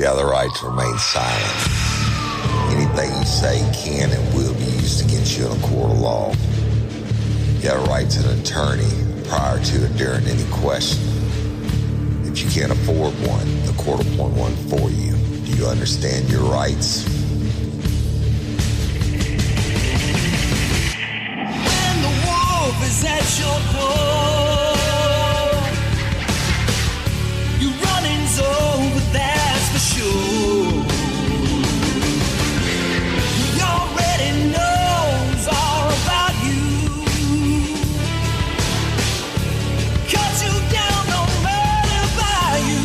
have the right to remain silent. Anything you say can and will be used against you in a court of law. You have a right to an attorney prior to and during any question. If you can't afford one, the court will appoint one for you. Do you understand your rights? When the wolf is at your door, your running's over, that's for sure. He already knows all about you. Cut you down, no matter by you.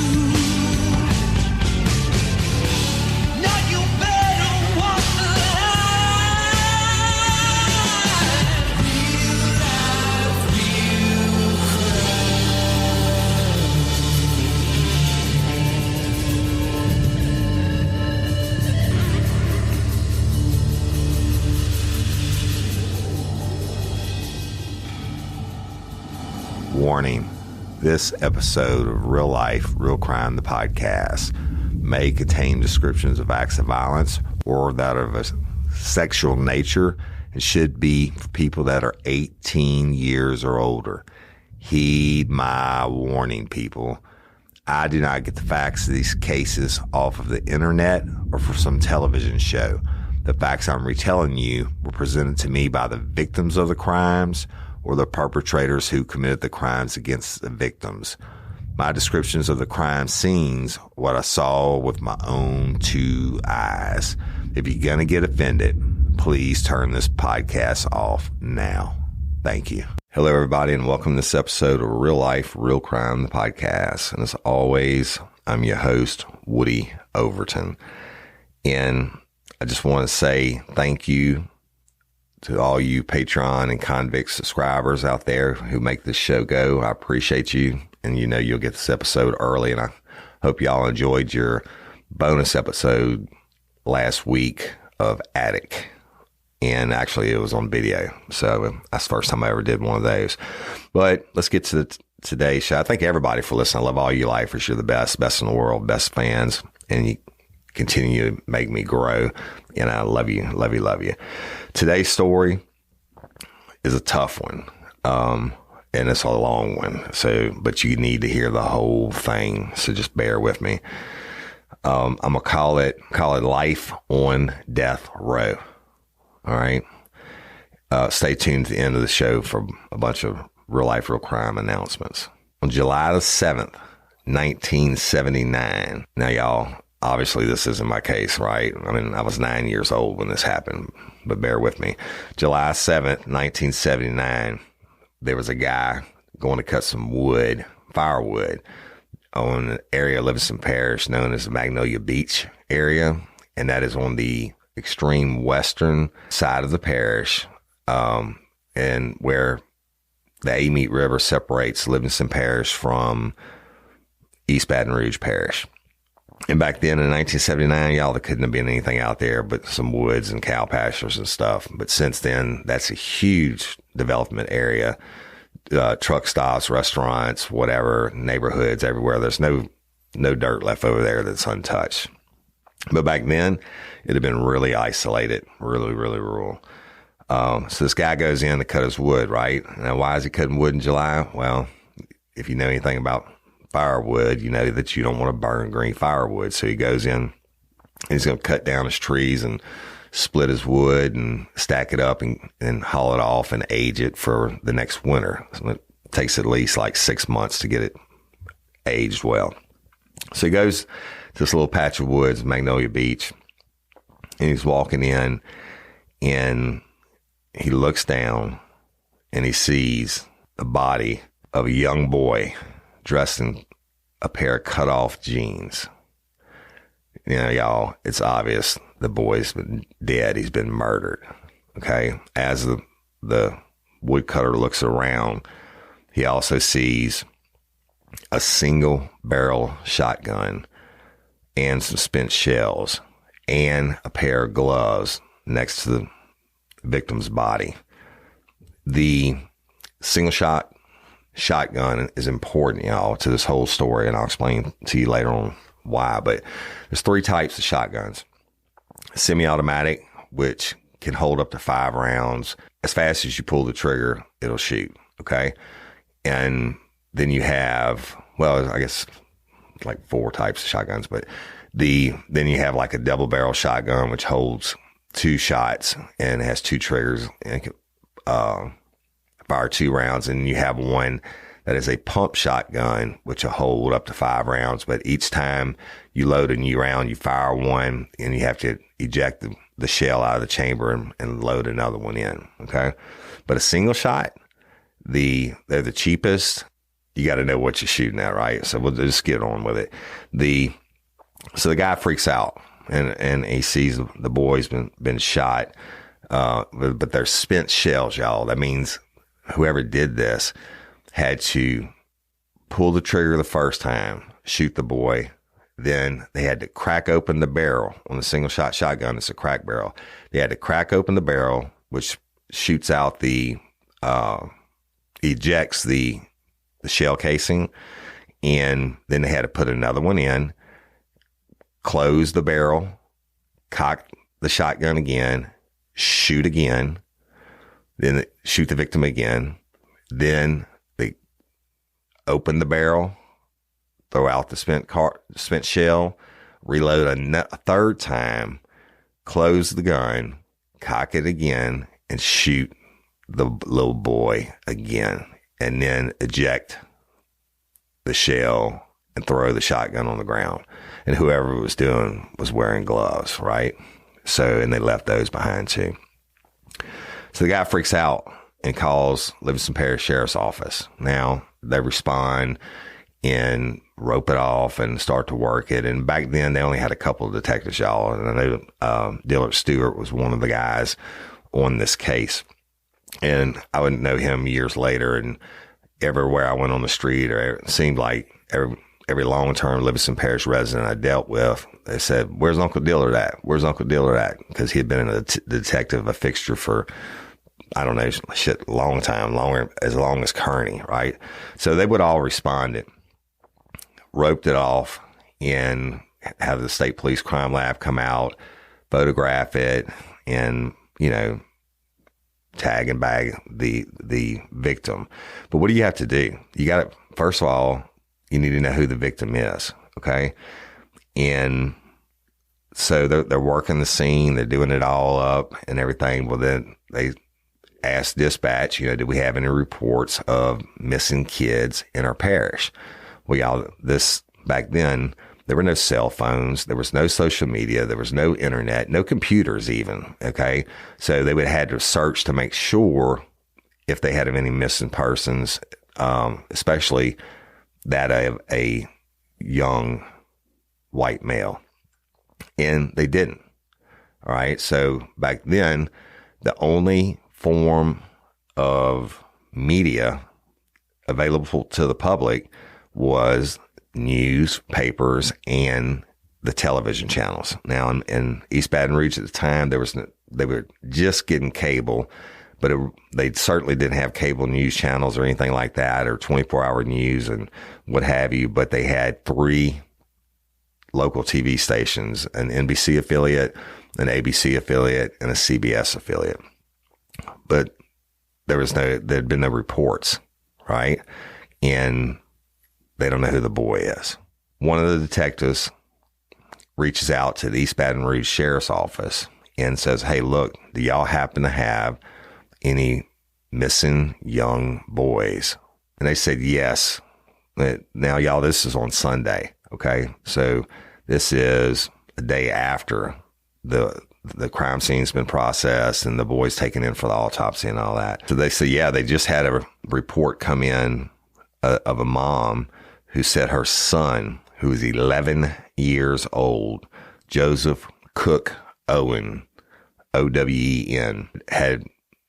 Now you better walk the line. Real life, real Warning, this episode of Real Life, Real Crime, the podcast, may contain descriptions of acts of violence or that of a sexual nature and should be for people that are 18 years or older. Heed my warning, people. I do not get the facts of these cases off of the internet or from some television show. The facts I'm retelling you were presented to me by the victims of the crimes or the perpetrators who committed the crimes against the victims. My descriptions of the crime scenes, what I saw with my own two eyes. If you're going to get offended, please turn this podcast off now. Thank you. Hello, everybody, and welcome to this episode of Real Life, Real Crime, the podcast. And as always, I'm your host, Woody Overton. And I just want to say thank you to all you Patreon and Convict subscribers out there who make this show go. I appreciate you. And you know you'll get this episode early. And I hope y'all enjoyed your bonus episode last week of Attic. And actually it was on video. So that's the first time I ever did one of those. But let's get to today's show. I thank everybody for listening. I love all you lifers. You're the best in the world, best fans. And you continue to make me grow. And I love you, love you, love you. Today's story is a tough one. And it's a long one. But you need to hear the whole thing. So just bear with me. I'm going to call it Life on Death Row. All right. Stay tuned to the end of the show for a bunch of real life, real crime announcements. On July the 7th, 1979. Now, y'all, obviously this isn't my case, right? I mean, I was 9 years old when this happened, but bear with me. July 7th, 1979, there was a guy going to cut some wood, firewood, on an area of Livingston Parish known as the Magnolia Beach area. And that is on the extreme western side of the parish, and where the Amite River separates Livingston Parish from East Baton Rouge Parish. And back then in 1979, y'all, there couldn't have been anything out there but some woods and cow pastures and stuff. But since then, that's a huge development area. Truck stops, restaurants, whatever, neighborhoods everywhere. There's no dirt left over there that's untouched. But back then, it had been really isolated, really, really rural. So this guy goes in to cut his wood, right? Now, why is he cutting wood in July? Well, if you know anything about firewood, you know that you don't want to burn green firewood. So he goes in, and he's going to cut down his trees and split his wood and stack it up and haul it off and age it for the next winter. So it takes at least like 6 months to get it aged well. So he goes to this little patch of woods, Magnolia Beach, and he's walking in, and he looks down and he sees the body of a young boy dressed in a pair of cut-off jeans. You know, y'all, it's obvious the boy's been dead. He's been murdered. Okay. As the woodcutter looks around, he also sees a single barrel shotgun and some spent shells and a pair of gloves next to the victim's body. The single shotgun is important, y'all, to this whole story, and I'll explain to you later on why, but there's 3 types of shotguns. Semi-automatic, which can hold up to 5 rounds. As fast as you pull the trigger, it'll shoot. Okay. And then you have, well, I guess like 4 types of shotguns, but then you have like a double barrel shotgun, which holds 2 shots and has 2 triggers and can fire 2 rounds. And you have one that is a pump shotgun, which will hold up to 5 rounds. But each time you load a new round, you fire one and you have to eject the shell out of the chamber and load another one in. Okay. But a single shot, they're the cheapest. You got to know what you're shooting at, right? So we'll just get on with it. So the guy freaks out and he sees the boy's been shot. But they're spent shells, y'all. That means whoever did this had to pull the trigger the first time, shoot the boy. Then they had to crack open the barrel on the single shot shotgun. It's a crack barrel. They had to crack open the barrel, which shoots out ejects the shell casing. And then they had to put another one in, close the barrel, cock the shotgun again, shoot again, then shoot the victim again. Then they open the barrel, throw out the spent shell, reload a third time, close the gun, cock it again, and shoot the little boy again. And then eject the shell and throw the shotgun on the ground. And whoever was doing was wearing gloves, right? So, and they left those behind too. So the guy freaks out and calls Livingston Parish Sheriff's Office. Now they respond and rope it off and start to work it. And back then they only had a couple of detectives, y'all. And I know Dillard Stewart was one of the guys on this case. And I would know him years later. And everywhere I went on the street, or it seemed like every long-term Livingston Parish resident I dealt with, they said, "Where's Uncle Dillard at? Where's Uncle Dillard at?" Because he had been a detective, a fixture for, I don't know, long time, as long as Kearney, right? So they would all respond it, roped it off, and have the state police crime lab come out, photograph it, and, tag and bag the victim. But what do you have to do? You got to, first of all, you need to know who the victim is. Okay. And so they're working the scene. They're doing it all up and everything. Well, then they asked dispatch, did we have any reports of missing kids in our parish? Well, y'all, back then, there were no cell phones. There was no social media. There was no internet, no computers even. Okay. So they would have had to search to make sure if they had any missing persons, especially that of a young white male. And they didn't. All right. So back then, the only form of media available to the public was newspapers and the television channels. Now in East Baton Rouge at the time, they were just getting cable, but they certainly didn't have cable news channels or anything like that, or 24-hour news and what have you. But they had 3 local TV stations: an NBC affiliate, an ABC affiliate, and a CBS affiliate. But there'd been no reports, right? And they don't know who the boy is. One of the detectives reaches out to the East Baton Rouge Sheriff's Office and says, "Hey, look, do y'all happen to have any missing young boys?" And they said, "Yes." Now, y'all, this is on Sunday. Okay. So this is a day after the crime scene's been processed and the boy's taken in for the autopsy and all that. So they said, yeah, they just had a report come in of a mom who said her son, who was 11 years old, Joseph Cook Owen, Owen, had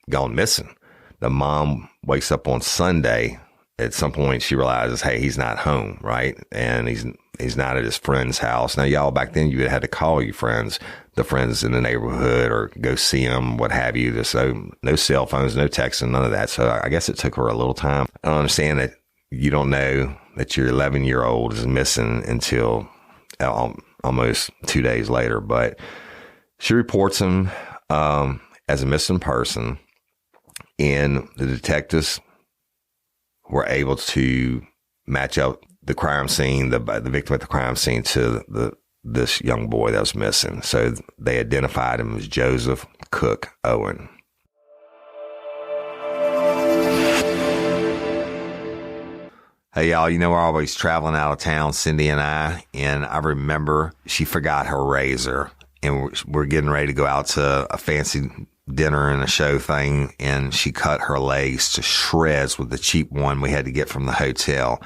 gone missing. The mom wakes up on Sunday. At some point, she realizes, hey, he's not home, right? And he's not at his friend's house. Now, y'all, back then, you had to call your friends, the friends in the neighborhood, or go see them, what have you. So no cell phones, no texting, none of that. So I guess it took her a little time. I don't understand that you don't know that your 11-year-old is missing until almost 2 days later. But she reports him as a missing person, and the detectives were able to match up the crime scene, the victim at the crime scene, to this young boy that was missing. So they identified him as Joseph Cook Owen. Hey, y'all, we're always traveling out of town, Cindy and I remember she forgot her razor, and we're getting ready to go out to a fancy dinner and a show thing, and she cut her legs to shreds with the cheap one we had to get from the hotel.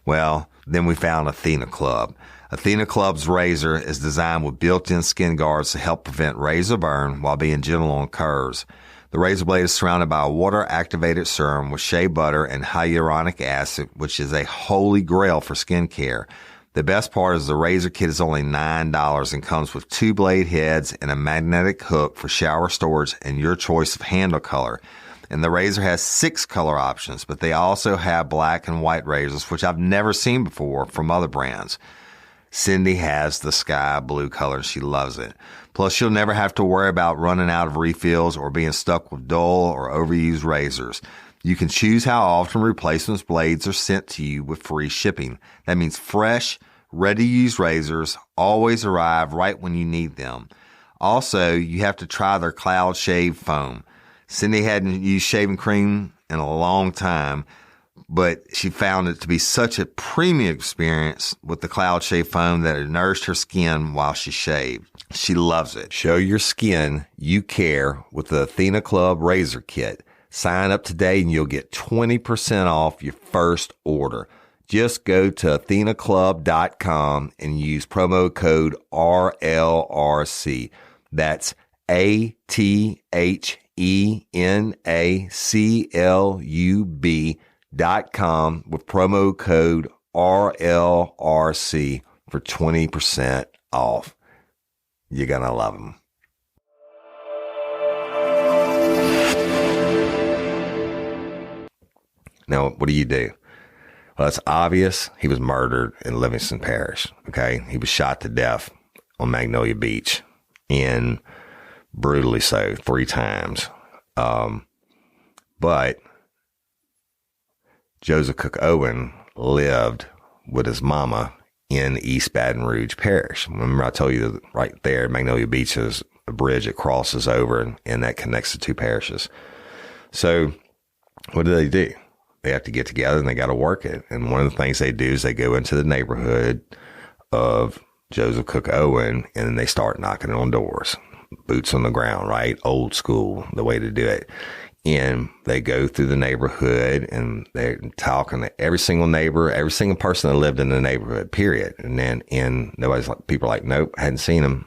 Well, then we found Athena Club. Athena Club's razor is designed with built-in skin guards to help prevent razor burn while being gentle on curves. The razor blade is surrounded by a water-activated serum with shea butter and hyaluronic acid, which is a holy grail for skincare. The best part is the razor kit is only $9 and comes with 2 blade heads and a magnetic hook for shower storage and your choice of handle color. And the razor has 6 color options, but they also have black and white razors, which I've never seen before from other brands. Cindy has the sky blue color. She loves it. Plus, she'll never have to worry about running out of refills or being stuck with dull or overused razors. You can choose how often replacement blades are sent to you with free shipping. That means fresh, ready-to-use razors always arrive right when you need them. Also, you have to try their Cloud Shave Foam. Cindy hadn't used shaving cream in a long time, but she found it to be such a premium experience with the Cloud Shave Foam that it nourished her skin while she shaved. She loves it. Show your skin you care with the Athena Club Razor Kit. Sign up today and you'll get 20% off your first order. Just go to athenaclub.com and use promo code RLRC. That's ATHENACLUB.com with promo code RLRC for 20% off. You're going to love them. Now, what do? Well, it's obvious he was murdered in Livingston Parish. Okay. He was shot to death on Magnolia Beach, and brutally so, 3 times. But Joseph Cook Owen lived with his mama in East Baton Rouge Parish. Remember I told you that right there, Magnolia Beach is a bridge that crosses over, and that connects the 2 parishes. So what do? They have to get together and they got to work it. And one of the things they do is they go into the neighborhood of Joseph Cook Owen, and then they start knocking on doors, boots on the ground, right? Old school, the way to do it. And they go through the neighborhood and they're talking to every single neighbor, every single person that lived in the neighborhood, period. And nobody's like, people are like, nope, hadn't seen him.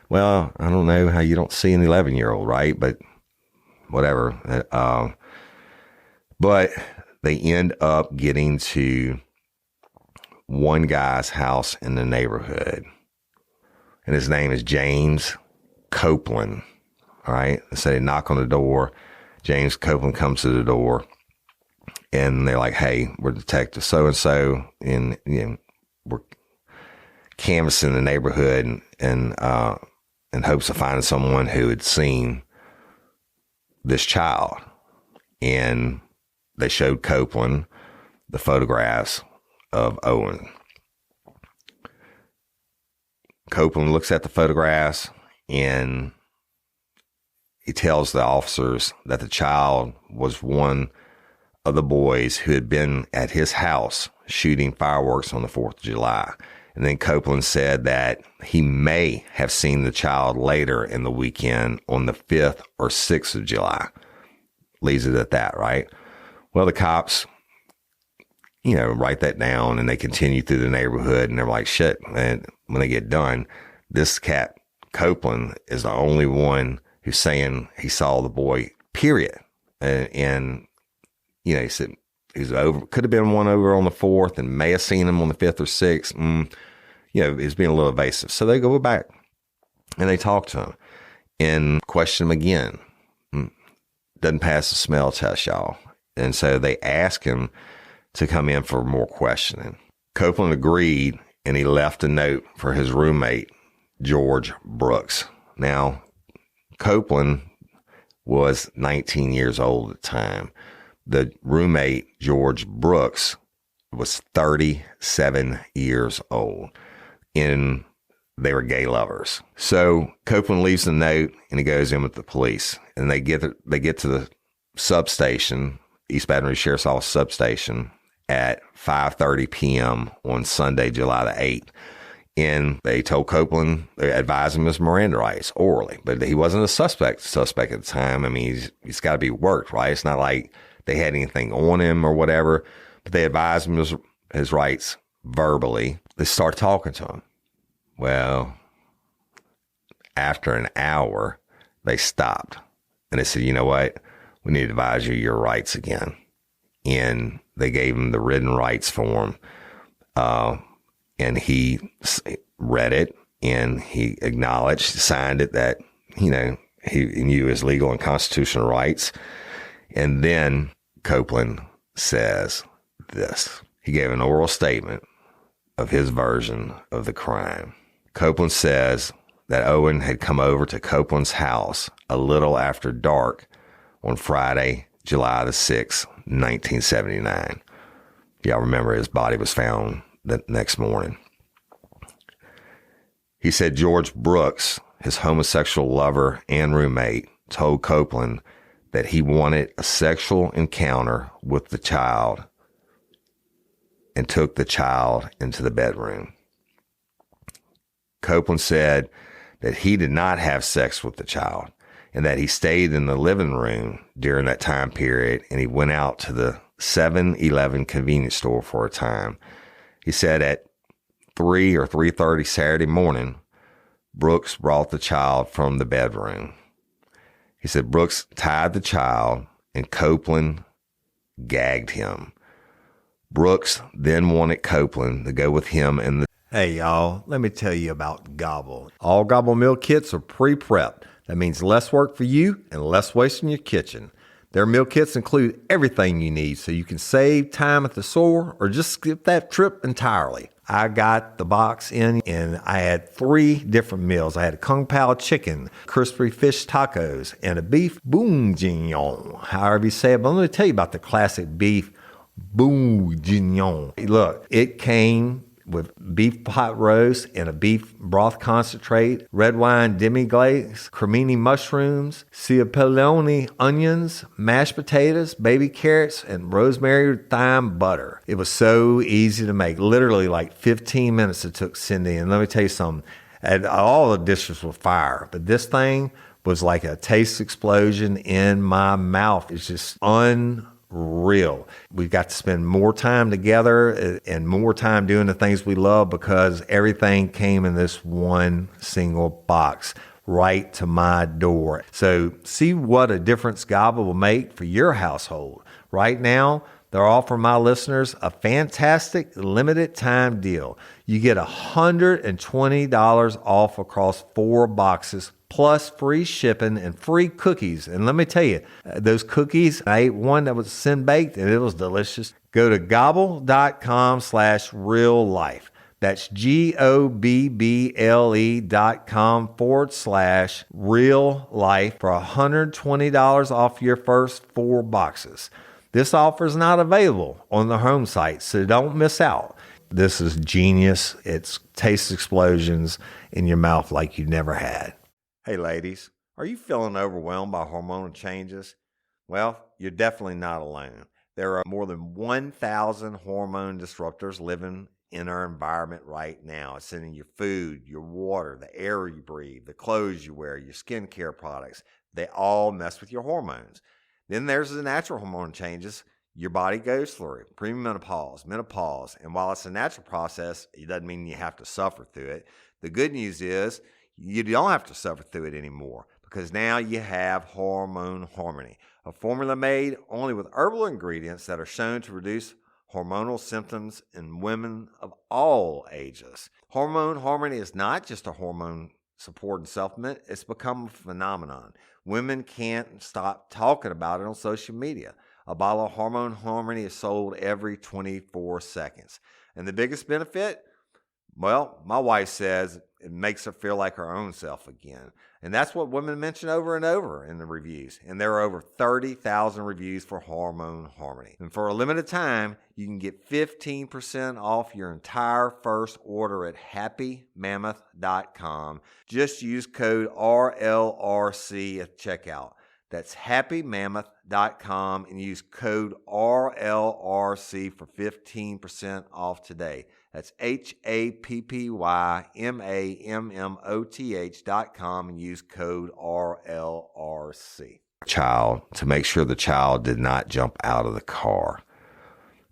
Well, I don't know how you don't see an 11-year-old, right? But whatever. But they end up getting to one guy's house in the neighborhood, and his name is James Copeland. All right. So they knock on the door. James Copeland comes to the door, and they're like, "Hey, we're Detective so-and-so, and we're canvassing the neighborhood in hopes of finding someone who had seen this child." And they showed Copeland the photographs of Owen. Copeland looks at the photographs and he tells the officers that the child was one of the boys who had been at his house shooting fireworks on the 4th of July. And then Copeland said that he may have seen the child later in the weekend on the 5th or 6th of July. Leaves it at that, right? Well, the cops, write that down, and they continue through the neighborhood, and they're like, shit. And when they get done, this cat, Copeland, is the only one who's saying he saw the boy, period. And he said he's over, could have been one over on the 4th and may have seen him on the 5th or 6th. He's being a little evasive. So they go back and they talk to him and question him again. Doesn't pass the smell test, y'all. And so they ask him to come in for more questioning. Copeland agreed, and he left a note for his roommate, George Brooks. Now, Copeland was 19 years old at the time. The roommate, George Brooks, was 37 years old, and they were gay lovers. So Copeland leaves a note, and he goes in with the police, and they get to the substation, East Baton Rouge Sheriff's Office substation, at 5:30 p.m. on Sunday, July the 8th. And they told Copeland, they advised him his Miranda rights orally, but he wasn't a suspect at the time. I mean, he's got to be worked, right? It's not like they had anything on him or whatever, but they advised him his rights verbally. They start talking to him. Well, after an hour, they stopped and they said, you know what? We need to advise you your rights again. And they gave him the written rights form. And he read it and he acknowledged, signed it that, he knew his legal and constitutional rights. And then Copeland says this. He gave an oral statement of his version of the crime. Copeland says that Owen had come over to Copeland's house a little after dark on Friday, July the 6th, 1979. Y'all remember his body was found the next morning. He said George Brooks, his homosexual lover and roommate, told Copeland that he wanted a sexual encounter with the child and took the child into the bedroom. Copeland said that he did not have sex with the child and that he stayed in the living room during that time period, and he went out to the 7-Eleven convenience store for a time. He said at 3 or 3:30 Saturday morning, Brooks brought the child from the bedroom. He said Brooks tied the child and Copeland gagged him. Brooks then wanted Copeland to go with him in the... Hey, y'all, let me tell you about Gobble. All Gobble meal kits are pre-prepped. That means less work for you and less waste in your kitchen. Their meal kits include everything you need so you can save time at the store or just skip that trip entirely. I got the box in and I had 3 different meals. I had a Kung Pao chicken, crispy fish tacos, and a beef bourguignon, however you say it. But let me tell you about the classic beef bourguignon. Look, it came with beef pot roast and a beef broth concentrate, red wine demi-glaze, cremini mushrooms, cipollone onions, mashed potatoes, baby carrots, and rosemary thyme butter. It was so easy to make. Literally like 15 minutes it took Cindy. And let me tell you something, all the dishes were fire, but this thing was like a taste explosion in my mouth. It's just unreal. We've got to spend more time together and more time doing the things we love because everything came in this one single box right to my door. So see what a difference Gobble will make for your household. Right now, they're offering my listeners a fantastic limited time deal. You get $120 off across 4 boxes plus free shipping and free cookies. And let me tell you, those cookies, I ate one that was sin baked and it was delicious. Go to gobble.com/real life. That's GOBBLE.com/real life for $120 off your first 4 boxes. This offer is not available on the home site, so don't miss out. This is genius. It's taste explosions in your mouth like you never had. Hey ladies, are you feeling overwhelmed by hormonal changes? Well, you're definitely not alone. There are more than 1,000 hormone disruptors living in our environment right now. It's in your food, your water, the air you breathe, the clothes you wear, your skincare products. They all mess with your hormones. Then there's the natural hormone changes your body goes through, premenopause, menopause. And while it's a natural process, it doesn't mean you have to suffer through it. The good news is you don't have to suffer through it anymore because now you have Hormone Harmony, a formula made only with herbal ingredients that are shown to reduce hormonal symptoms in women of all ages. Hormone Harmony is not just a hormone support and supplement. It's become a phenomenon. Women can't stop talking about it on social media. A bottle of Hormone Harmony is sold every 24 seconds. And the biggest benefit? Well, my wife says it makes her feel like her own self again. And that's what women mention over and over in the reviews. And there are over 30,000 reviews for Hormone Harmony. And for a limited time, you can get 15% off your entire first order at happymammoth.com. Just use code RLRC at checkout. That's happymammoth.com and use code RLRC for 15% off today. That's happymammoth.com and use code RLRC. Child to make sure the child did not jump out of the car.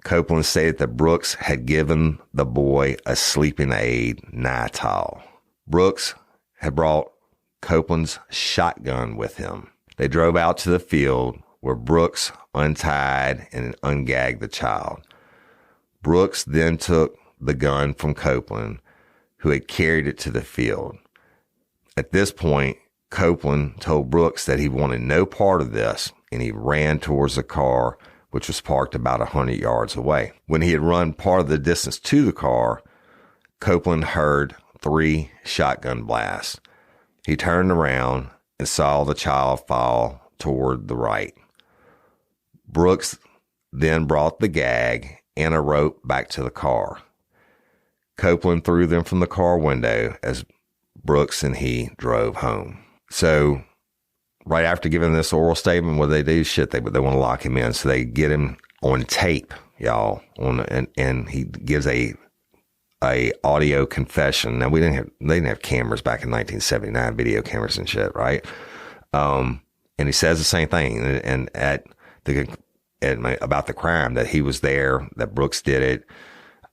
Copeland stated that Brooks had given the boy a sleeping aid, Nytol. Brooks had brought Copeland's shotgun with him. They drove out to the field where Brooks untied and ungagged the child. Brooks then took the gun from Copeland, who had carried it to the field. At this point, Copeland told Brooks that he wanted no part of this, and he ran towards the car, which was parked about 100 yards away. When he had run part of the distance to the car, Copeland heard 3 shotgun blasts. He turned around and saw the child fall toward the right. Brooks then brought the gag and a rope back to the car. Copeland threw them from the car window as Brooks and he drove home. So right after giving this oral statement, what they do, they want to lock him in. So they get him on tape, y'all, and he gives a audio confession. Now they didn't have cameras back in 1979, video cameras and shit, right? And he says the same thing, and about the crime, that he was there, that Brooks did it.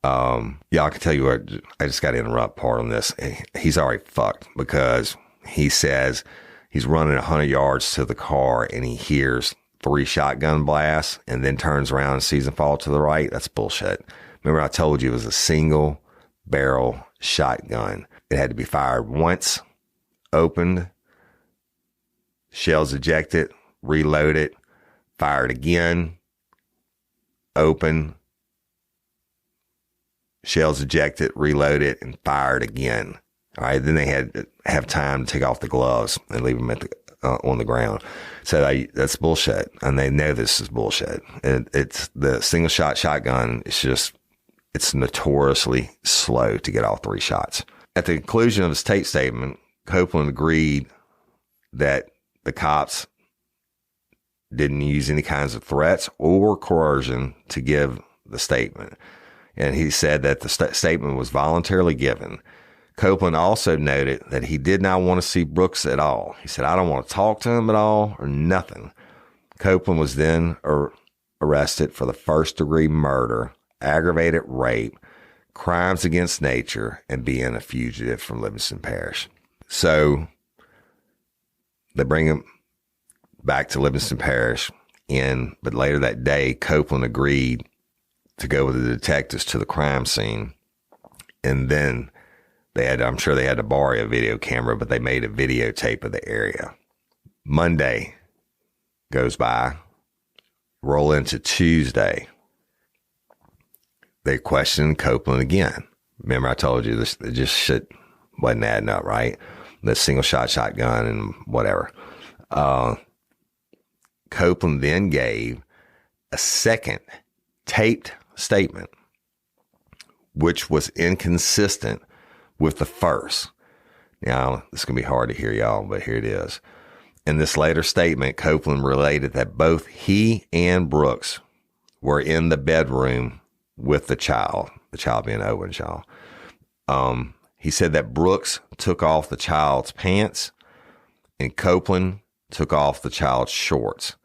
I can tell you what, I just got to interrupt part on this. He's already fucked, because he says he's running 100 yards to the car and he hears 3 shotgun blasts and then turns around and sees him fall to the right. That's bullshit. Remember I told you it was a single barrel shotgun. It had to be fired once, opened, shells ejected, reloaded, fired again, open, shells ejected, reloaded, and fired again. All right. Then they had to have time to take off the gloves and leave them on the ground. So that's bullshit. And they know this is bullshit. It's the single shot shotgun. It's notoriously slow to get all 3 shots. At the conclusion of his tape statement, Copeland agreed that the cops didn't use any kinds of threats or coercion to give the statement. And he said that the statement was voluntarily given. Copeland also noted that he did not want to see Brooks at all. He said, I don't want to talk to him at all or nothing. Copeland was then arrested for the first-degree murder, aggravated rape, crimes against nature, and being a fugitive from Livingston Parish. So they bring him back to Livingston Parish, but later that day, Copeland agreed to go with the detectives to the crime scene. And then I'm sure they had to borrow a video camera, but they made a videotape of the area. Monday goes by, roll into Tuesday. They questioned Copeland again. Remember I told you this, just shit wasn't adding up, right? The single shot shotgun and whatever. Copeland then gave a second taped statement, which was inconsistent with the first. Now, this is going to be hard to hear, y'all, but here it is. In this later statement, Copeland related that both he and Brooks were in the bedroom with the child being Owen, y'all. He said that Brooks took off the child's pants and Copeland took off the child's shorts,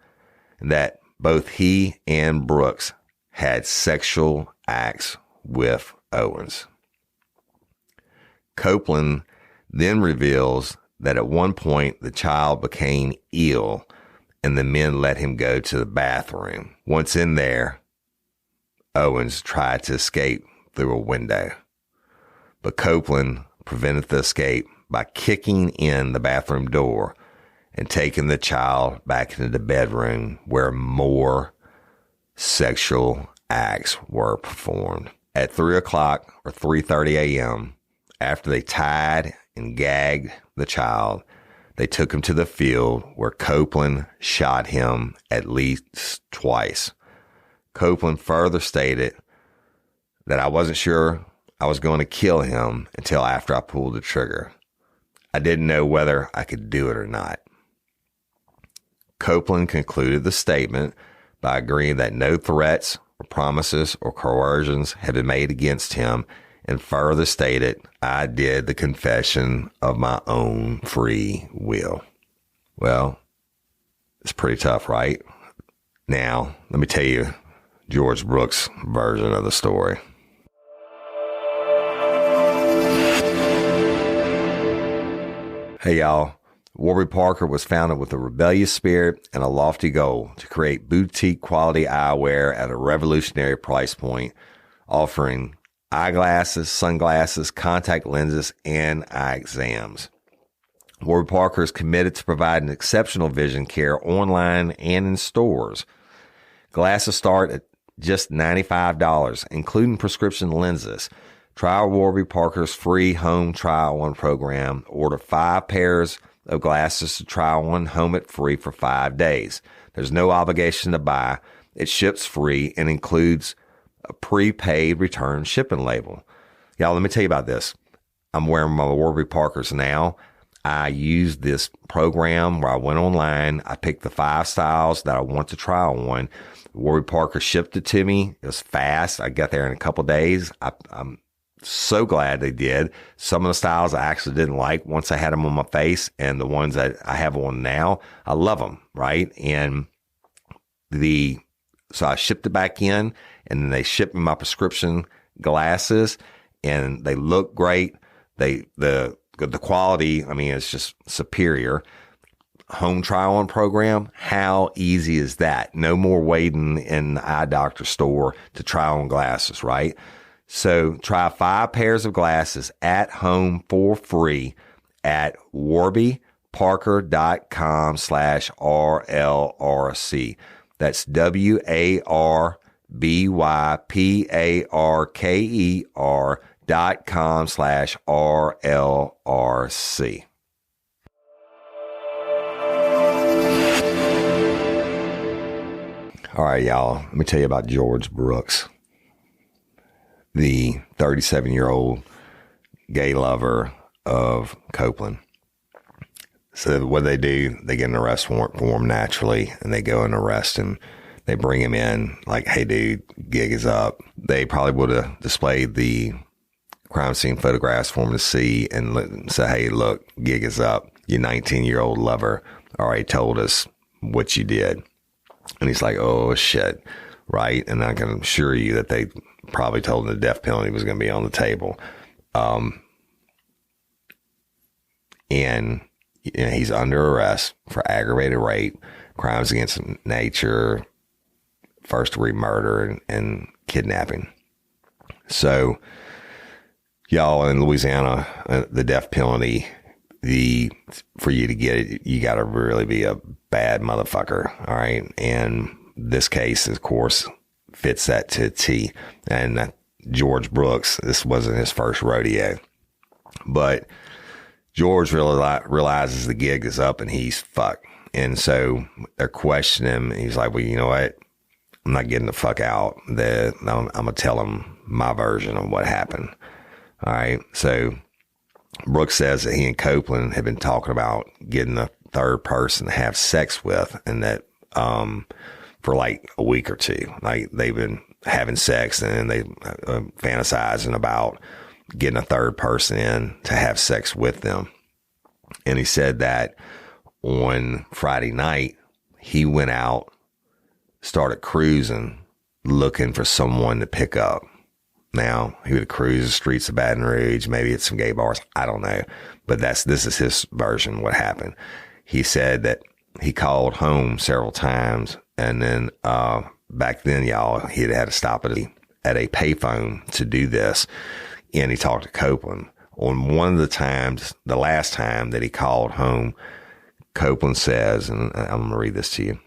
and that both he and Brooks had sexual acts with Owens. Copeland then reveals that at one point the child became ill and the men let him go to the bathroom. Once in there, Owens tried to escape through a window, but Copeland prevented the escape by kicking in the bathroom door and taking the child back into the bedroom where more sexual acts were performed. At 3 o'clock or 3:30 a.m., After they tied and gagged the child, they took him to the field where Copeland shot him at least twice. Copeland further stated that I wasn't sure I was going to kill him until after I pulled the trigger. I didn't know whether I could do it or not. Copeland concluded the statement by agreeing that no threats or promises or coercions had been made against him, and further stated, I did the confession of my own free will. Well, it's pretty tough, right? Now, let me tell you George Brooks' version of the story. Hey, y'all. Warby Parker was founded with a rebellious spirit and a lofty goal to create boutique quality eyewear at a revolutionary price point, offering eyeglasses, sunglasses, contact lenses, and eye exams. Warby Parker is committed to providing exceptional vision care online and in stores. Glasses start at just $95, including prescription lenses. Try Warby Parker's free home try-on program. Order 5 pairs of glasses to try on home at free for 5 days. There's no obligation to buy. It ships free and includes a prepaid return shipping label. Y'all, let me tell you about this. I'm wearing my Warby Parkers now. I used this program where I went online. I picked the 5 styles that I want to try on. Warby Parker shipped it to me. It was fast. I got there in a couple days. I'm so glad they did. Some of the styles I actually didn't like once I had them on my face, and the ones that I have on now, I love them, right? And so I shipped it back in, and then they shipped me my prescription glasses, and they look great. The quality, I mean, it's just superior. Home try-on program, how easy is that? No more waiting in the eye doctor store to try on glasses, right? So try 5 pairs of glasses at home for free at warbyparker.com/RLRC. That's WARBYPARKER.com/RLRC. All right, y'all, let me tell you about George Brooks, the 37-year-old gay lover of Copeland. So what they do, they get an arrest warrant for him naturally, and they go and arrest him. They bring him in like, hey, dude, gig is up. They probably would have displayed the crime scene photographs for him to see and say, hey, look, gig is up. Your 19-year-old lover already told us what you did. And he's like, oh, shit, right? And I can assure you that they probably told him the death penalty was going to be on the table. And you know, he's under arrest for aggravated rape, crimes against nature, first-degree murder, and kidnapping. So, y'all, in Louisiana, the death penalty, for you to get it, you got to really be a bad motherfucker, all right? And this case, of course, fits that to a T. And George Brooks, this wasn't his first rodeo. But George really realizes the gig is up and he's fucked. And so they're questioning him. And he's like, well, you know what? I'm not getting the fuck out. I'm going to tell him my version of what happened. All right. So Brooks says that he and Copeland have been talking about getting a third person to have sex with, and that for like a week or two, like they've been having sex and then they fantasizing about getting a third person in to have sex with them. And he said that on Friday night, he went out, started cruising, looking for someone to pick up. Now, he would cruise the streets of Baton Rouge, maybe at some gay bars. I don't know. But this is his version of what happened. He said that he called home several times. And then back then, y'all, he had to stop at a payphone to do this. And he talked to Copeland. On one of the times, the last time that he called home, Copeland says, and I'm going to read this to you.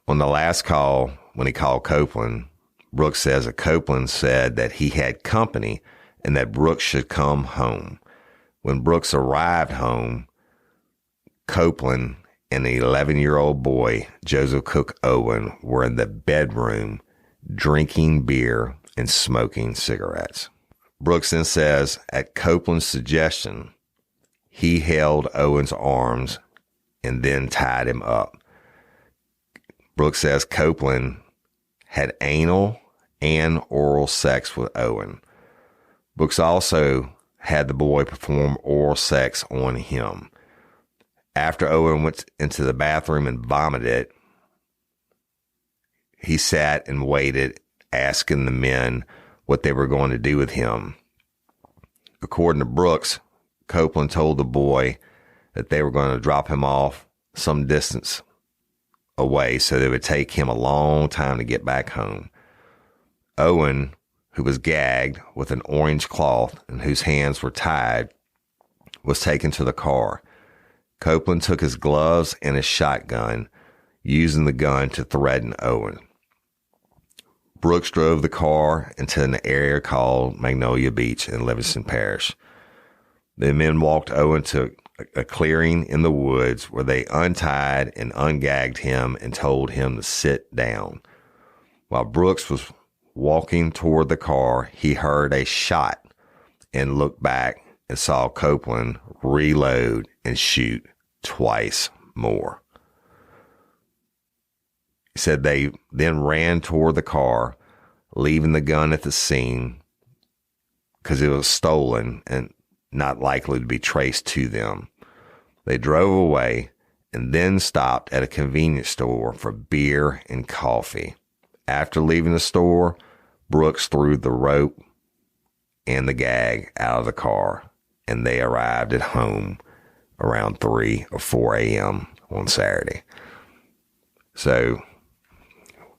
On the last call, when he called Copeland, Brooks says that Copeland said that he had company and that Brooks should come home. When Brooks arrived home, Copeland and the 11-year-old boy, Joseph Cook Owen, were in the bedroom drinking beer and smoking cigarettes. Brooks then says, at Copeland's suggestion, he held Owen's arms and then tied him up. Brooks says Copeland had anal and oral sex with Owen. Brooks also had the boy perform oral sex on him. After Owen went into the bathroom and vomited, he sat and waited, asking the men what they were going to do with him. According to Brooks, Copeland told the boy that they were going to drop him off some distance away, so it would take him a long time to get back home. Owen, who was gagged with an orange cloth and whose hands were tied, was taken to the car. Copeland took his gloves and his shotgun, using the gun to threaten Owen. Brooks drove the car into an area called Magnolia Beach in Livingston Parish. The men walked Owen to a clearing in the woods where they untied and ungagged him and told him to sit down. While Brooks was walking toward the car, he heard a shot and looked back and saw Copeland reload and shoot twice more. He said they then ran toward the car, leaving the gun at the scene because it was stolen and not likely to be traced to them. They drove away and then stopped at a convenience store for beer and coffee. After leaving the store, Brooks threw the rope and the gag out of the car, and they arrived at home around 3 or 4 a.m. on Saturday. So,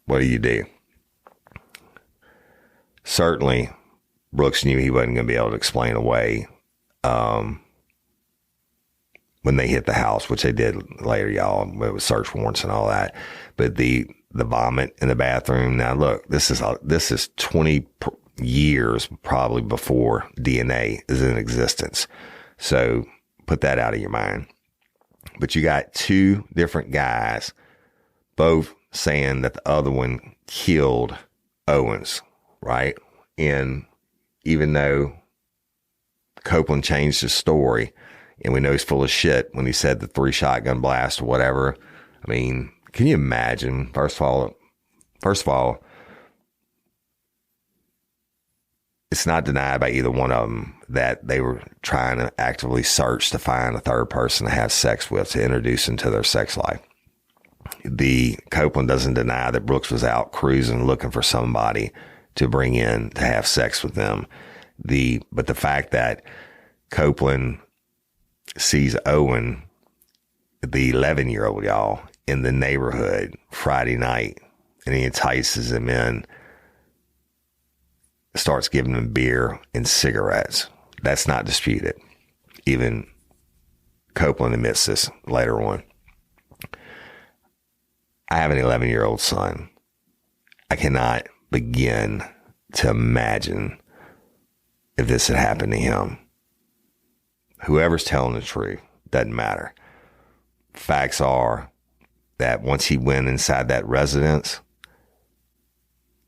what do? Certainly, Brooks knew he wasn't going to be able to explain away when they hit the house, which they did later, y'all, with search warrants and all that. But the vomit in the bathroom. Now, look, this is 20 years probably before DNA is in existence. So put that out of your mind. But you got two different guys, both saying that the other one killed Owens, right? And even though Copeland changed his story, and we know he's full of shit when he said the 3 shotgun blast or whatever. I mean, can you imagine? First of all, it's not denied by either one of them that they were trying to actively search to find a third person to have sex with, to introduce into their sex life. The Copeland doesn't deny that Brooks was out cruising looking for somebody to bring in to have sex with them. But the fact that Copeland sees Owen, the 11-year-old, y'all, in the neighborhood Friday night, and he entices him in, starts giving him beer and cigarettes. That's not disputed. Even Copeland admits this later on. I have an 11-year-old son. I cannot begin to imagine if this had happened to him. Whoever's telling the truth, doesn't matter. Facts are that once he went inside that residence,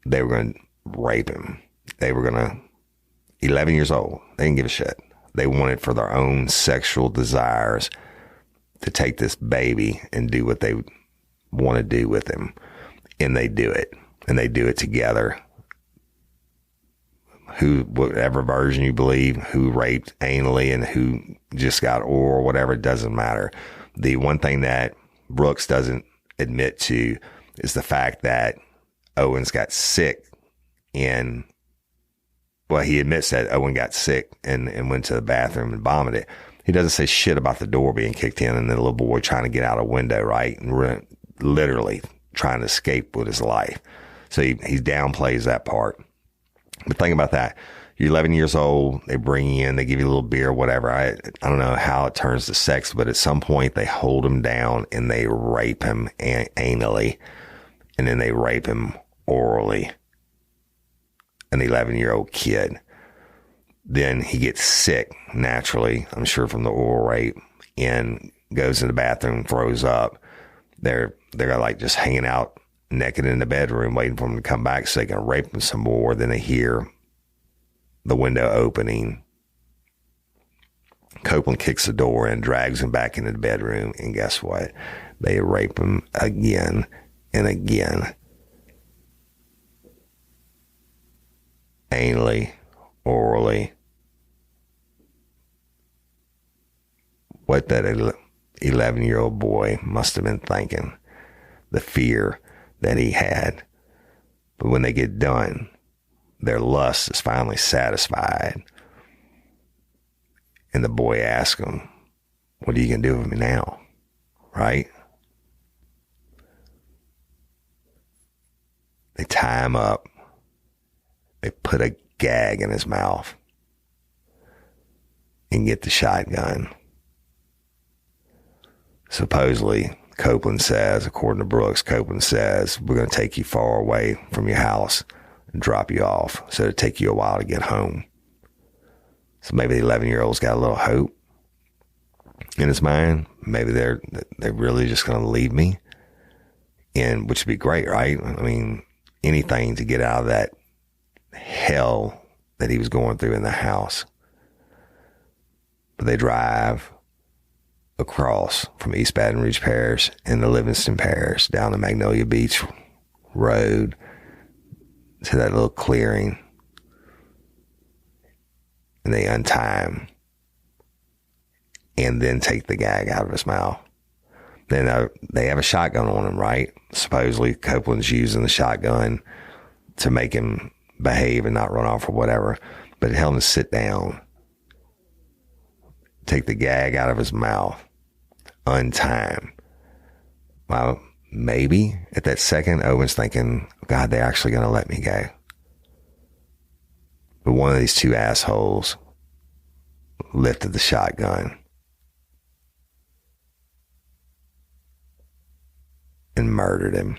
they were going to rape him. They were going to, 11 years old, they didn't give a shit. They wanted for their own sexual desires to take this baby and do what they want to do with him. And they do it. And they do it together. Whatever version you believe, who raped anally and who just got oral, whatever, it doesn't matter. The one thing that Brooks doesn't admit to is the fact that Owens got sick he admits that Owen got sick and went to the bathroom and vomited. He doesn't say shit about the door being kicked in and the little boy trying to get out a window, right? And literally trying to escape with his life. So he downplays that part. But think about that. You're 11 years old. They bring you in. They give you a little beer, whatever. I don't know how it turns to sex, but at some point they hold him down and they rape him anally. And then they rape him orally. An 11-year-old kid. Then he gets sick naturally, I'm sure from the oral rape, and goes in the bathroom, throws up. They're like just hanging out naked in the bedroom, waiting for him to come back so they can rape him some more. Then they hear the window opening. Copeland kicks the door and drags him back into the bedroom. And guess what? They rape him again and again. Anally, orally. What that 11-year-old boy must have been thinking. The fear that he had. But when they get done, their lust is finally satisfied. And the boy asks him, what are you going to do with me now? Right? They tie him up. They put a gag in his mouth and get the shotgun. Supposedly, Copeland says, according to Brooks, Copeland says, we're going to take you far away from your house and drop you off, so it'll take you a while to get home. So maybe the 11-year-old's got a little hope in his mind. Maybe they're really just going to leave me, and which would be great, right? I mean, anything to get out of that hell that he was going through in the house. But they drive across from East Baton Rouge Parish and the Livingston Parish down the Magnolia Beach Road to that little clearing. And they untie him and then take the gag out of his mouth. Then they have a shotgun on him, right? Supposedly Copeland's using the shotgun to make him behave and not run off or whatever. But tell him to sit down. Take the gag out of his mouth. Untie him. Well, maybe at that second, Owen's thinking, God, they're actually going to let me go. But one of these two assholes lifted the shotgun and murdered him.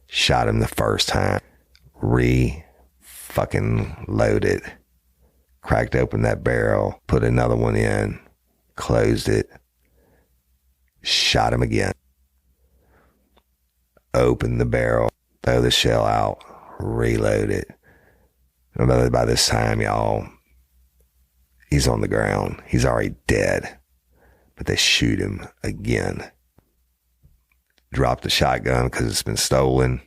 Shot him the first time. Fucking loaded. Cracked open that barrel. Put another one in. Closed it. Shot him again. Opened the barrel. Throw the shell out. Reload it. By this time, y'all, he's on the ground. He's already dead. But they shoot him again. Drop the shotgun because it's been stolen.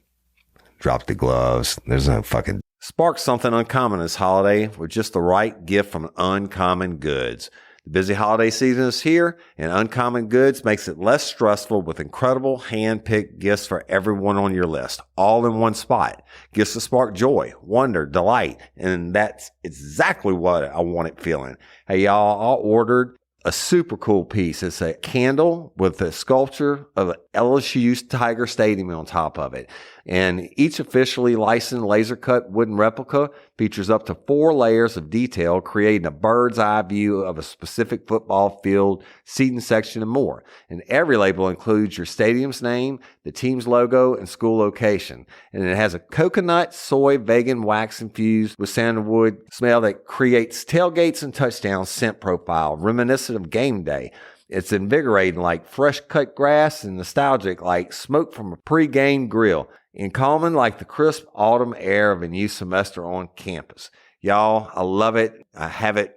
Drop the gloves. There's no fucking... Spark something uncommon this holiday with just the right gift from Uncommon Goods. The busy holiday season is here, and Uncommon Goods makes it less stressful with incredible hand-picked gifts for everyone on your list, all in one spot. Gifts that spark joy, wonder, delight, and that's exactly what I wanted feeling. Hey, y'all, I ordered a super cool piece. It's a candle with a sculpture of LSU's Tiger Stadium on top of it. And each officially licensed laser cut wooden replica features up to 4 layers of detail, creating a bird's eye view of a specific football field, seating section, and more. And every label includes your stadium's name, the team's logo, and school location. And it has a coconut, soy, vegan wax infused with sandalwood smell that creates tailgates and touchdowns scent profile, reminiscent of game day. It's invigorating like fresh cut grass and nostalgic like smoke from a pre-game grill, and calming like the crisp autumn air of a new semester on campus. Y'all, I love it. I have it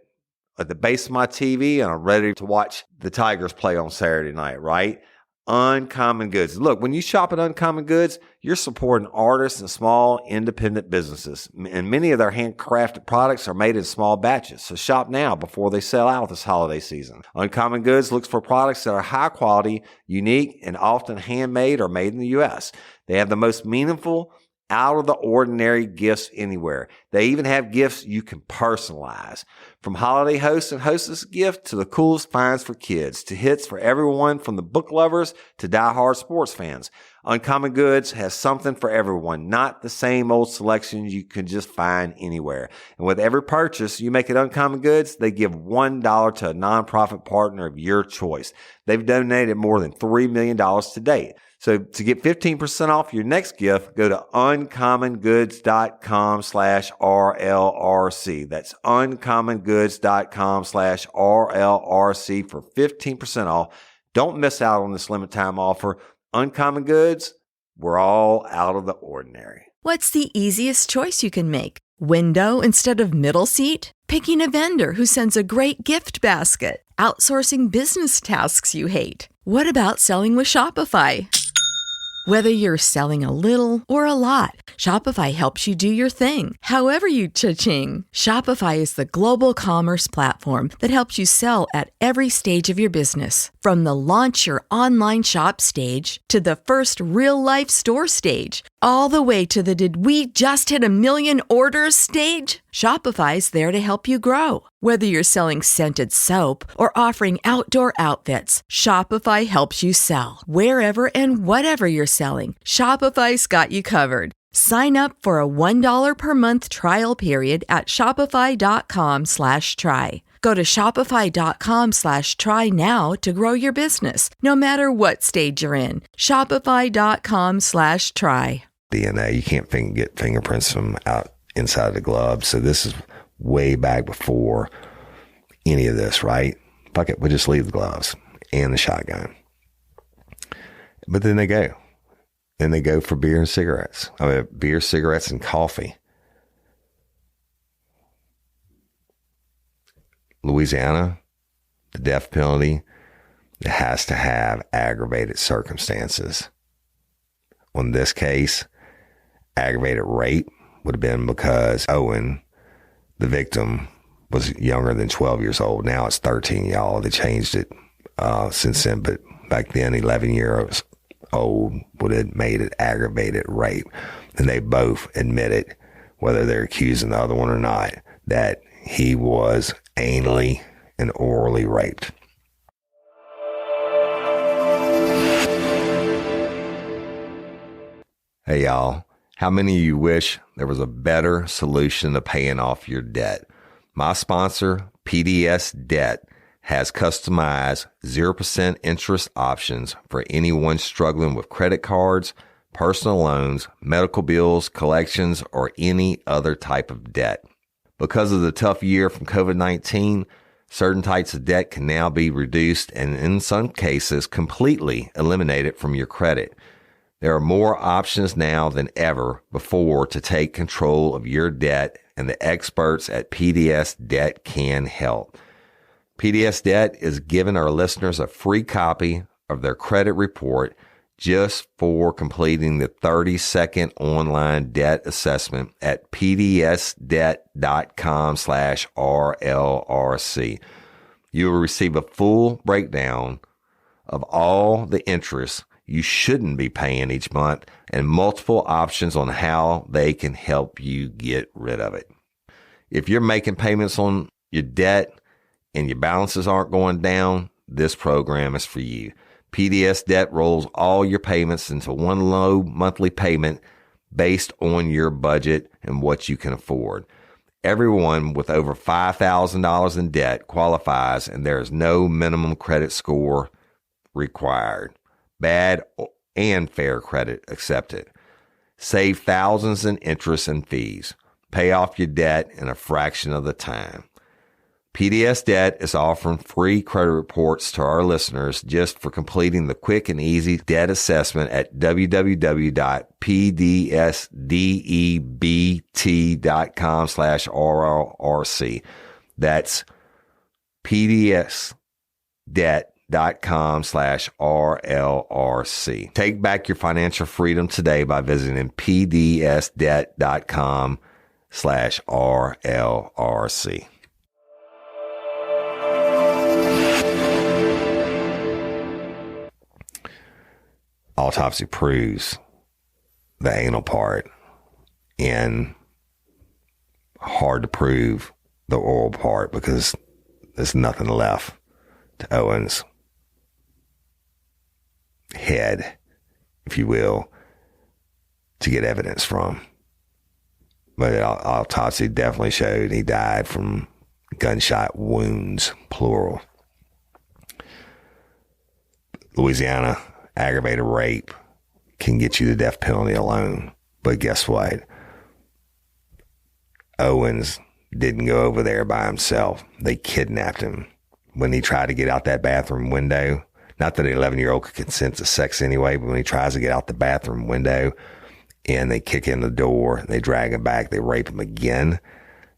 at the base of my TV, and I'm ready to watch the Tigers play on Saturday night, right? Uncommon Goods. Look, when you shop at Uncommon Goods, you're supporting artists and small independent businesses. And many of their handcrafted products are made in small batches. So shop now before they sell out this holiday season. Uncommon Goods looks for products that are high quality, unique, and often handmade or made in the U.S. They have the most meaningful, out of the ordinary gifts anywhere. They even have gifts you can personalize. From holiday host and hostess gift to the coolest finds for kids to hits for everyone from the book lovers to diehard sports fans, Uncommon Goods has something for everyone, not the same old selections you can just find anywhere. And with every purchase you make at Uncommon Goods, they give $1 to a nonprofit partner of your choice. They've donated more than $3 million to date. So to get 15% off your next gift, go to uncommongoods.com/RLRC. That's uncommongoods.com/RLRC for 15% off. Don't miss out on this limited time offer. Uncommon Goods, we're all out of the ordinary. What's the easiest choice you can make? Window instead of middle seat? Picking a vendor who sends a great gift basket? Outsourcing business tasks you hate? What about selling with Shopify? Whether you're selling a little or a lot, Shopify helps you do your thing, however you cha-ching. Shopify is the global commerce platform that helps you sell at every stage of your business. From the launch your online shop stage to the first real-life store stage, all the way to the did we just hit 1 million orders stage. Shopify's there to help you grow. Whether you're selling scented soap or offering outdoor outfits, Shopify helps you sell. Wherever and whatever you're selling, Shopify's got you covered. Sign up for a $1 per month trial period at shopify.com/try. Go to shopify.com/try now to grow your business, no matter what stage you're in. Shopify.com/try. DNA, you can't get fingerprints from out inside the glove. So this is way back before any of this, right? Fuck it, we'll just leave the gloves and the shotgun. But then they go. Then they go for beer and cigarettes. Beer, cigarettes, and coffee. Louisiana, the death penalty, it has to have aggravated circumstances. On this case, aggravated rape would have been because Owen, the victim, was younger than 12 years old. Now it's 13, y'all. They changed it since then. But back then, 11 years old would have made it aggravated rape. And they both admitted, whether they're accusing the other one or not, that he was anally and orally raped. Hey, y'all. How many of you wish there was a better solution to paying off your debt? My sponsor, PDS Debt, has customized 0% interest options for anyone struggling with credit cards, personal loans, medical bills, collections, or any other type of debt. Because of the tough year from COVID-19, certain types of debt can now be reduced and in some cases completely eliminated from your credit. There are more options now than ever before to take control of your debt, and the experts at PDS Debt can help. PDS Debt is giving our listeners a free copy of their credit report just for completing the 30-second online debt assessment at pdsdebt.com/RLRC. You will receive a full breakdown of all the interest you shouldn't be paying each month and multiple options on how they can help you get rid of it. If you're making payments on your debt and your balances aren't going down, this program is for you. PDS Debt rolls all your payments into one low monthly payment based on your budget and what you can afford. Everyone with over $5,000 in debt qualifies, and there is no minimum credit score required. Bad and fair credit accepted. Save thousands in interest and fees. Pay off your debt in a fraction of the time. PDS Debt is offering free credit reports to our listeners just for completing the quick and easy debt assessment at www.pdsdebt.com/RLRC. That's pdsdebt.com/RLRC. Take back your financial freedom today by visiting pdsdebt.com/RLRC. Autopsy proves the anal part, and hard to prove the oral part because there's nothing left to Owen's head, if you will, to get evidence from. But the autopsy definitely showed he died from gunshot wounds, plural. Louisiana, aggravated rape can get you the death penalty alone. But guess what? Owens didn't go over there by himself. They kidnapped him. When he tried to get out that bathroom window, not that an 11-year-old could consent to sex anyway, but when he tries to get out the bathroom window and they kick in the door, they drag him back, they rape him again.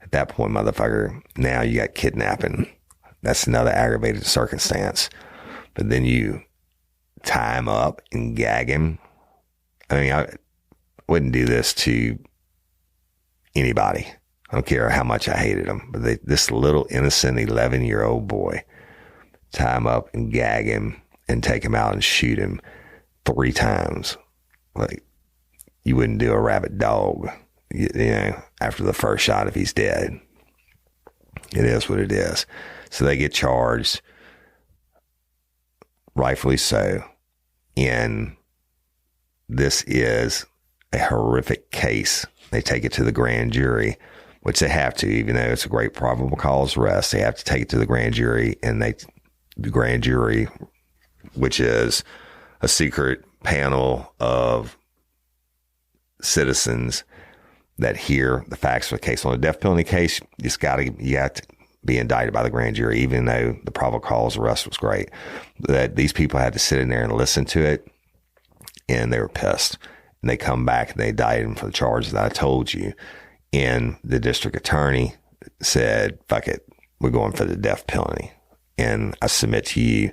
At that point, motherfucker, now you got kidnapping. That's another aggravated circumstance. But then you tie him up and gag him. I mean, I wouldn't do this to anybody. I don't care how much I hated him. But this little innocent 11-year-old boy, tie him up and gag him and take him out and shoot him 3 times. Like, you wouldn't do a rabid dog, you know, after the first shot if he's dead. It is what it is. So they get charged, rightfully so. And this is a horrific case. They take it to the grand jury, which they have to, even though it's a great probable cause arrest. They have to take it to the grand jury, and the grand jury, which is a secret panel of citizens that hear the facts of the case. On a death penalty case, you have to be indicted by the grand jury, even though the probable cause arrest was great. That these people had to sit in there and listen to it, and they were pissed. And they come back and they indicted him for the charges that I told you. And the district attorney said, fuck it, we're going for the death penalty. And I submit to you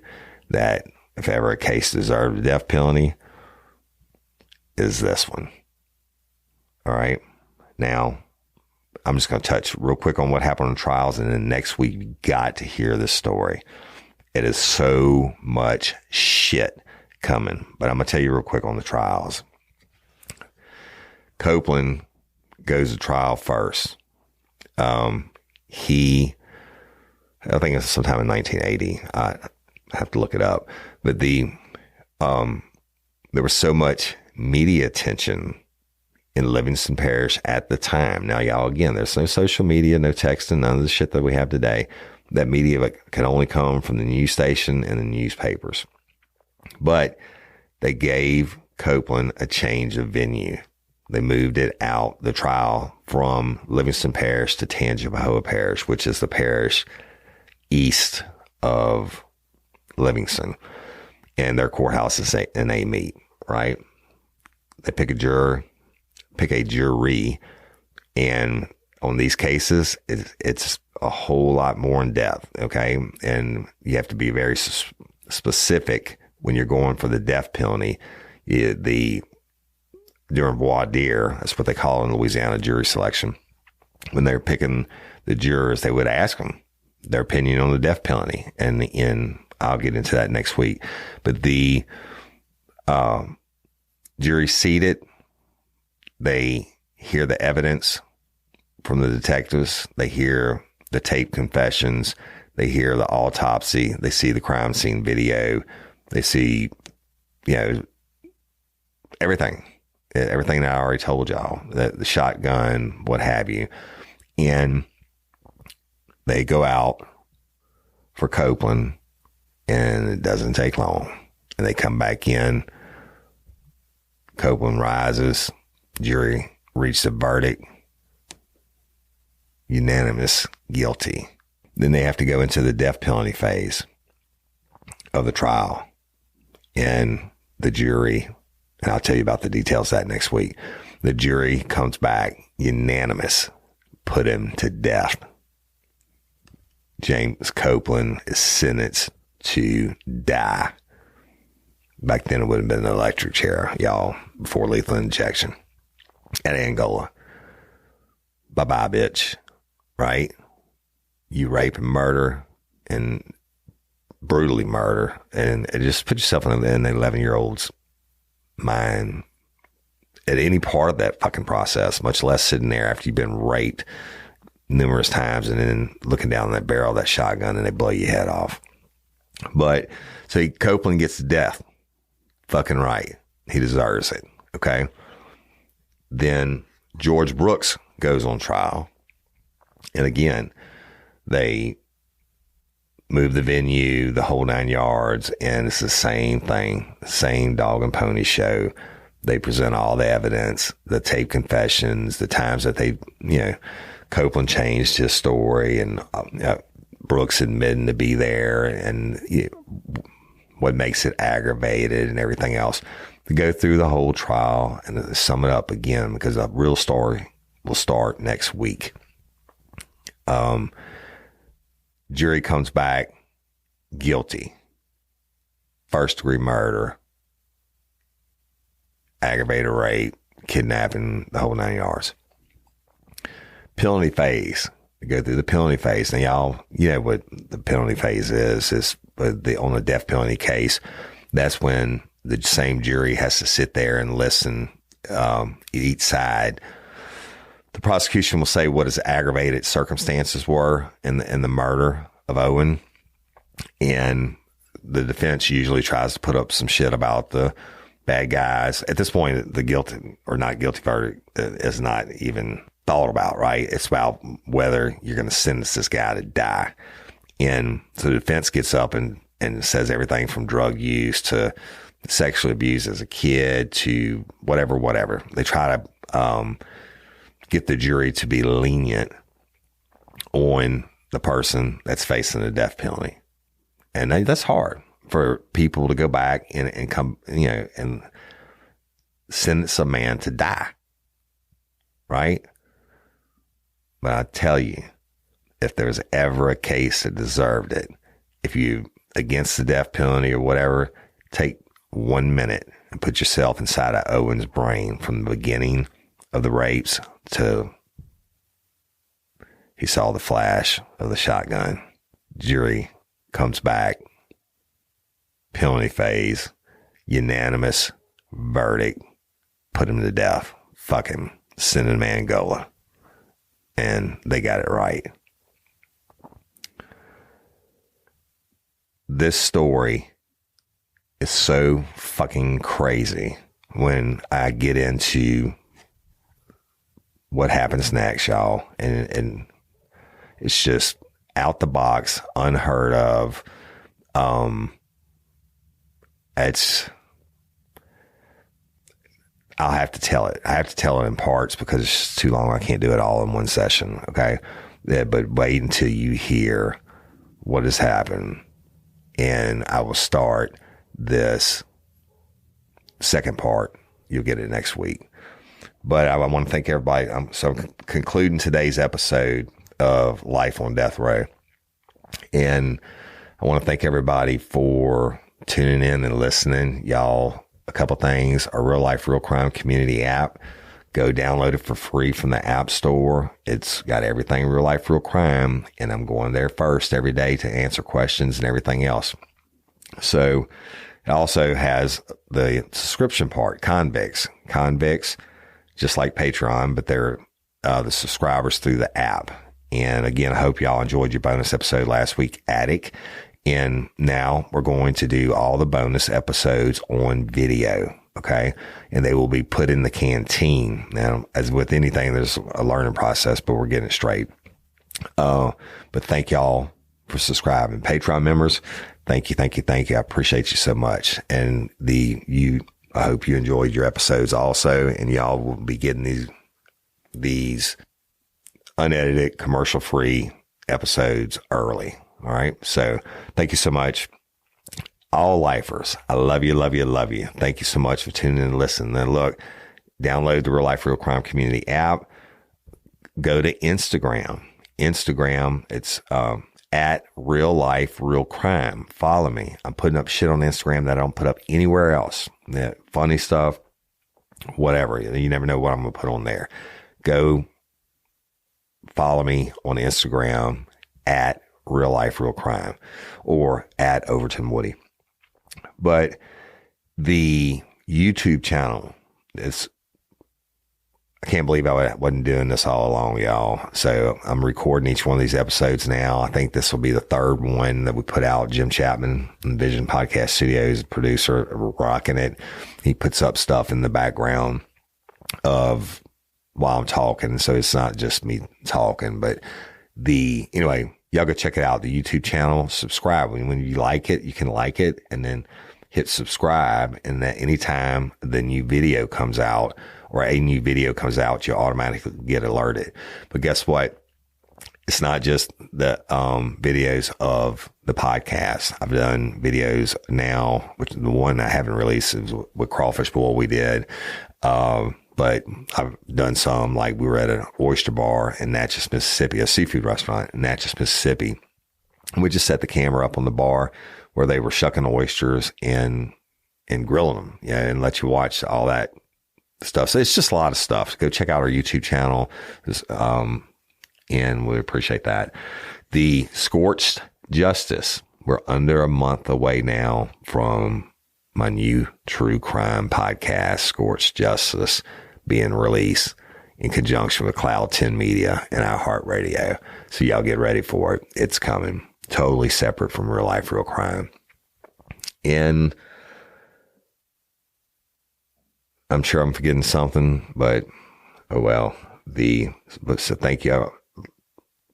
that if ever a case deserved the death penalty, is this one. All right. Now, I'm just going to touch real quick on what happened on trials. And then next week, you got to hear this story. It is so much shit coming. But I'm going to tell you real quick on the trials. Copeland goes to trial first. I think it's sometime in 1980. I have to look it up. But there was so much media attention in Livingston Parish at the time. Now, y'all, again, there's no social media, no texting, none of the shit that we have today. That media can only come from the news station and the newspapers. But they gave Copeland a change of venue. They moved it out, the trial, from Livingston Parish to Tangipahoa Parish, which is the parish east of Livingston. And their courthouse is and they meet, right? They pick a jury, and on these cases, it's a whole lot more in depth, okay? And you have to be very specific when you're going for the death penalty. During voir dire, that's what they call it in Louisiana jury selection. When they're picking the jurors, they would ask them their opinion on the death penalty. And I'll get into that next week. But the jury seated, they hear the evidence from the detectives. They hear the tape confessions. They hear the autopsy. They see the crime scene video. They see, everything that I already told y'all, the shotgun, what have you. And they go out for Copeland, and it doesn't take long. And they come back in. Copeland rises. Jury reached a verdict. Unanimous guilty. Then they have to go into the death penalty phase of the trial. And the jury, and I'll tell you about the details of that next week. The jury comes back unanimous, put him to death. James Copeland is sentenced to die. Back then it would have been an electric chair, y'all, before lethal injection at Angola. Bye-bye, bitch. Right? You rape and murder and brutally murder, and just put yourself in an 11-year-old's mind at any part of that fucking process, much less sitting there after you've been raped, numerous times and then looking down that barrel of that shotgun and they blow your head off. But so Copeland gets to death. Fucking right. He deserves it. Okay. Then George Brooks goes on trial. And again, they move the venue, the whole 9 yards, and it's the same thing, the same dog and pony show. They present all the evidence, the tape confessions, the times that they, Copeland changed his story, and Brooks admitting to be there, and what makes it aggravated and everything else. To go through the whole trial and sum it up again, because the real story will start next week. Jury comes back guilty. First degree murder, aggravated rape, kidnapping, the whole 9 yards. Penalty phase. We go through the penalty phase. Now, y'all, you know what the penalty phase is on the death penalty case. That's when the same jury has to sit there and listen, each side. The prosecution will say what his aggravated circumstances were in the murder of Owen. And the defense usually tries to put up some shit about the bad guys. At this point, the guilty or not guilty verdict is not even thought about, right? It's about whether you're going to sentence this guy to die. And so the defense gets up and says everything from drug use to sexual abuse as a kid to whatever. They try to get the jury to be lenient on the person that's facing the death penalty. And that's hard for people to go back and come, and sentence a man to die. Right? But I tell you, if there's ever a case that deserved it, if you against the death penalty or whatever, take 1 minute and put yourself inside of Owen's brain from the beginning of the rapes to he saw the flash of the shotgun. Jury comes back. Penalty phase. Unanimous verdict. Put him to death. Fucking send him to Angola. And they got it right. This story is so fucking crazy when I get into what happens next, y'all. And it's just out the box, unheard of. I'll have to tell it. I have to tell it in parts because it's just too long. I can't do it all in one session. Okay. Yeah, but wait until you hear what has happened. And I will start this second part. You'll get it next week. But I want to thank everybody. So I'm concluding today's episode of Life on Death Row. And I want to thank everybody for tuning in and listening. Y'all, a couple things. Our Real Life, Real Crime community app. Go download it for free from the App Store. It's got everything Real Life, Real Crime. And I'm going there first every day to answer questions and everything else. So it also has the subscription part, Convicts. Convicts, just like Patreon, but they're the subscribers through the app. And again, I hope y'all enjoyed your bonus episode last week, Attic. And now we're going to do all the bonus episodes on video. Okay. And they will be put in the canteen. Now, as with anything, there's a learning process, but we're getting it straight. But thank y'all for subscribing. Patreon members, thank you. I appreciate you so much. And I hope you enjoyed your episodes also. And y'all will be getting these unedited, commercial free episodes early. All right. So thank you so much. All lifers, I love you, love you, love you. Thank you so much for tuning in and listening. And look, download the Real Life, Real Crime community app. Go to Instagram. It's at Real Life, Real Crime. Follow me. I'm putting up shit on Instagram that I don't put up anywhere else. Funny stuff, whatever. You never know what I'm going to put on there. Go follow me on Instagram at Real Life, Real Crime or at Overton Woody. But the YouTube channel is I can't believe I wasn't doing this all along, y'all. So I'm recording each one of these episodes now. I think this will be the third one that we put out. Jim Chapman in Vision Podcast Studios, producer, rocking it. He puts up stuff in the background of while I'm talking. So it's not just me talking, but anyway, y'all go check it out. The YouTube channel, subscribe. When you like it, you can like it and then hit subscribe. And that anytime the new video comes out or a new video comes out, you automatically get alerted. But guess what? It's not just the videos of the podcast. I've done videos now, which the one I haven't released is with Crawfish Bowl we did. But I've done some, like we were at an oyster bar in Natchez, Mississippi, a seafood restaurant in Natchez, Mississippi. And we just set the camera up on the bar where they were shucking oysters and grilling them, and let you watch all that stuff. So it's just a lot of stuff. Go check out our YouTube channel. And we appreciate that. The Scorched Justice. We're under a month away now from my new true crime podcast, Scorched Justice, being released in conjunction with Cloud 10 Media and iHeartRadio. So y'all get ready for it. It's coming. Totally separate from Real Life, Real Crime. And I'm sure I'm forgetting something, but oh well. So thank you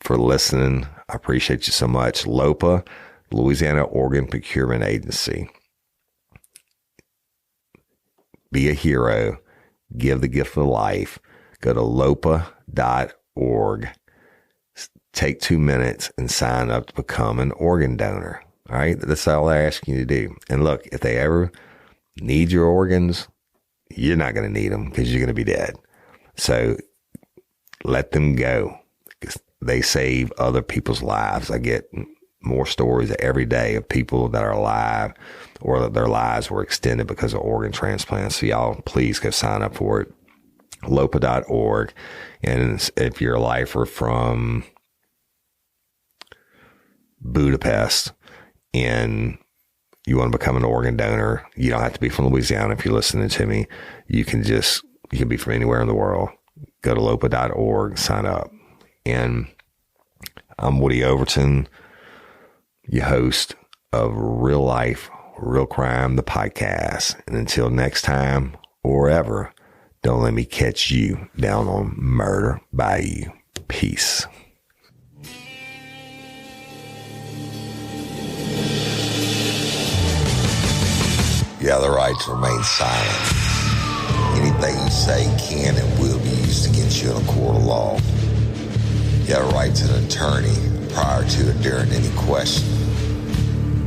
for listening. I appreciate you so much. LOPA, Louisiana Organ Procurement Agency. Be a hero. Give the gift of life. Go to lopa.org. Take 2 minutes and sign up to become an organ donor. All right. That's all they're asking you to do. And look, if they ever need your organs, you're not going to need them because you're going to be dead. So let them go. They save other people's lives. I get more stories every day of people that are alive or that their lives were extended because of organ transplants. So y'all, please go sign up for it. LOPA.org. And if you're a lifer from Budapest and you want to become an organ donor, you don't have to be from Louisiana. If you're listening to me, you can be from anywhere in the world. Go to LOPA.org, sign up. And I'm Woody Overton, your host of Real Life, Real Crime, the podcast. And until next time or ever, don't let me catch you down on Murder Bayou. Peace. You have the right to remain silent. Anything you say can and will be used against you in a court of law. You have a right to an attorney prior to or during any question.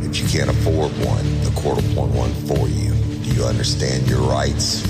If you can't afford one, the court will appoint one for you. Do you understand your rights?